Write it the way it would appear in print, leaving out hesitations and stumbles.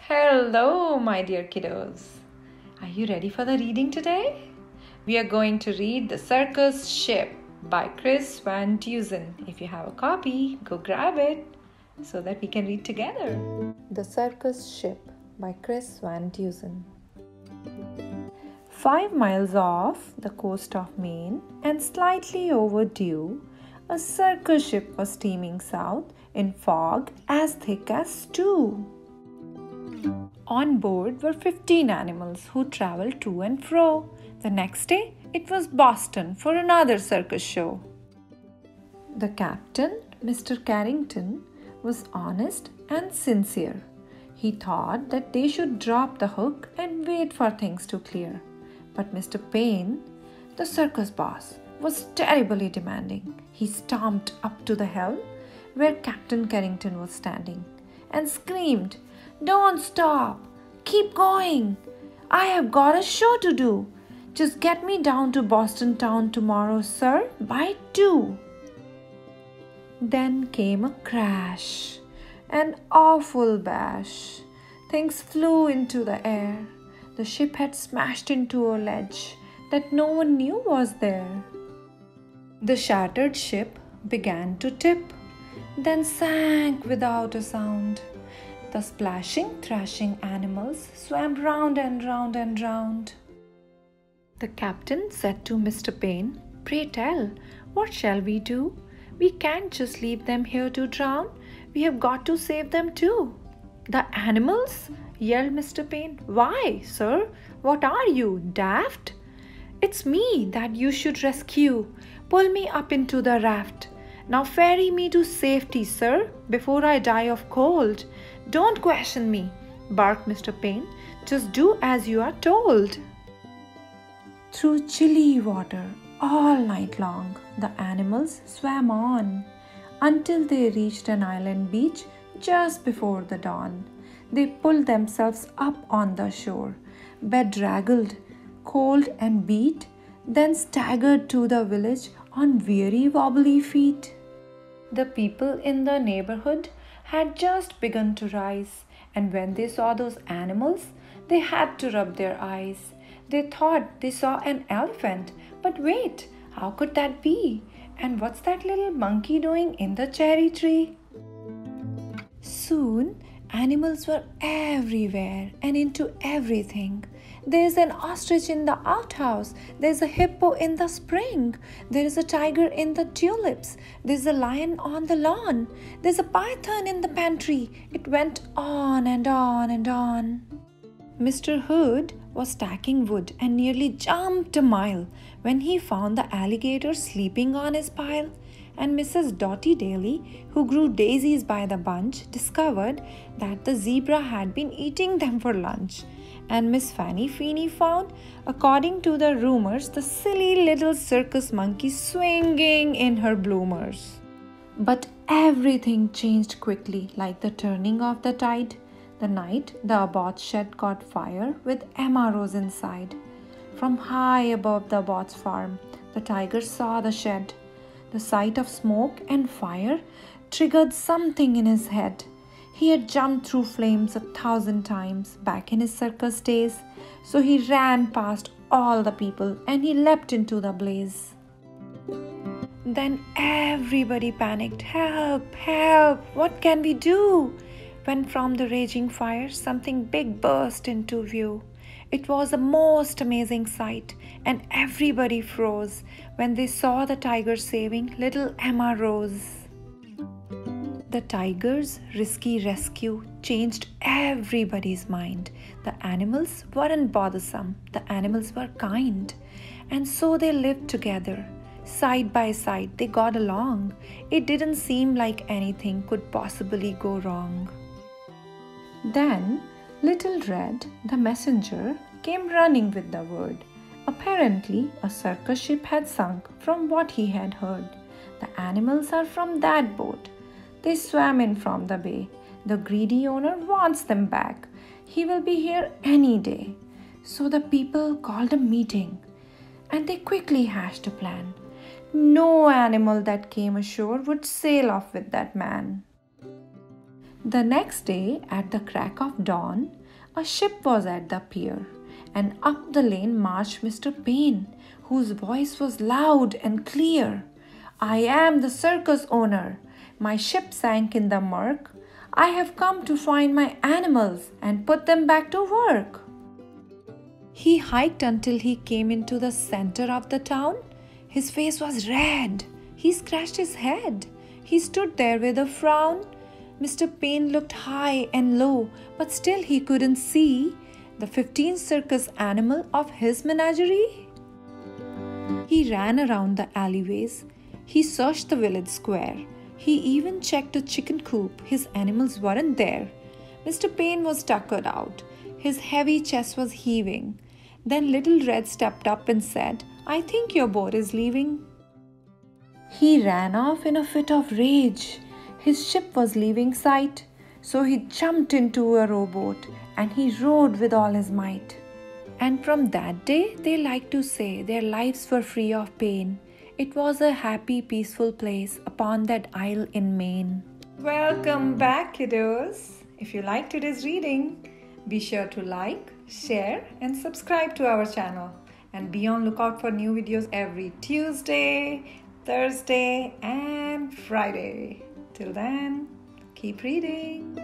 Hello, my dear kiddos. Are you ready for the reading today? We are going to read The Circus Ship by Chris Van Dusen. If you have a copy, go grab it so that we can read together. The Circus Ship by Chris Van Dusen. 5 miles off the coast of Maine and slightly overdue, a circus ship was steaming south in fog as thick as stew. On board were 15 animals who traveled to and fro. The next day, it was Boston for another circus show. The captain, Mr. Carrington, was honest and sincere. He thought that they should drop the hook and wait for things to clear. But Mr. Payne, the circus boss, was terribly demanding. He stomped up to the helm where Captain Carrington was standing and screamed, "Don't stop! Keep going! I have got a show to do! Just get me down to Boston town tomorrow, sir, by 2." Then came a crash, an awful bash. Things flew into the air. The ship had smashed into a ledge that no one knew was there. The shattered ship began to tip, then sank without a sound. The splashing, thrashing animals swam round and round and round. The captain said to Mr. Payne, "Pray tell, what shall we do? We can't just leave them here to drown. We have got to save them too." "The animals?" yelled Mr. Payne. "Why, sir, what are you, daft? It's me that you should rescue. Pull me up into the raft. Now ferry me to safety, sir, before I die of cold. Don't question me," barked Mr. Payne. "Just do as you are told." Through chilly water all night long, the animals swam on until they reached an island beach just before the dawn. They pulled themselves up on the shore, bedraggled, cold and beat, then staggered to the village on weary, wobbly feet. The people in the neighborhood had just begun to rise, and when they saw those animals, they had to rub their eyes. They thought they saw an elephant, but wait, how could that be? And what's that little monkey doing in the cherry tree? Soon, animals were everywhere and into everything. There's an ostrich in the outhouse. There's a hippo in the spring. There is a tiger in the tulips. There's a lion on the lawn. There's a python in the pantry. It went on and on and on. Mr. Hood was stacking wood and nearly jumped a mile when he found the alligator sleeping on his pile. And Mrs. Dotty Daly, who grew daisies by the bunch, discovered that the zebra had been eating them for lunch. And Miss Fanny Feeney found, according to the rumors, the silly little circus monkey swinging in her bloomers. But everything changed quickly, like the turning of the tide. The night the Abbott's shed caught fire with Emma Rose inside. From high above the Abbott's farm, the tiger saw the shed. The sight of smoke and fire triggered something in his head. He had jumped through flames 1,000 times back in his circus days, so he ran past all the people and he leapt into the blaze. Then everybody panicked. "Help! Help! What can we do?" When from the raging fire something big burst into view. It was a most amazing sight, and everybody froze when they saw the tiger saving little Emma Rose. The tiger's risky rescue changed everybody's mind. The animals weren't bothersome, the animals were kind, and so they lived together. Side by side, they got along. It didn't seem like anything could possibly go wrong. Then Little Red, the messenger, came running with the word. Apparently, a circus ship had sunk from what he had heard. The animals are from that boat. They swam in from the bay. The greedy owner wants them back. He will be here any day. So the people called a meeting, and they quickly hatched a plan. No animal that came ashore would sail off with that man. The next day, at the crack of dawn, a ship was at the pier, and up the lane marched Mr. Payne, whose voice was loud and clear. "I am the circus owner. My ship sank in the murk. I have come to find my animals and put them back to work." He hiked until he came into the center of the town. His face was red. He scratched his head. He stood there with a frown. Mr. Payne looked high and low, but still he couldn't see the 15th circus animal of his menagerie. He ran around the alleyways. He searched the village square. He even checked a chicken coop. His animals weren't there. Mr. Payne was tuckered out. His heavy chest was heaving. Then Little Red stepped up and said, "I think your boat is leaving." He ran off in a fit of rage. His ship was leaving sight, so he jumped into a rowboat and he rowed with all his might. And from that day, they like to say their lives were free of pain. It was a happy, peaceful place upon that isle in Maine. Welcome back, kiddos. If you liked today's reading, be sure to like, share, and subscribe to our channel. And be on lookout for new videos every Tuesday, Thursday, and Friday. Till then, keep reading.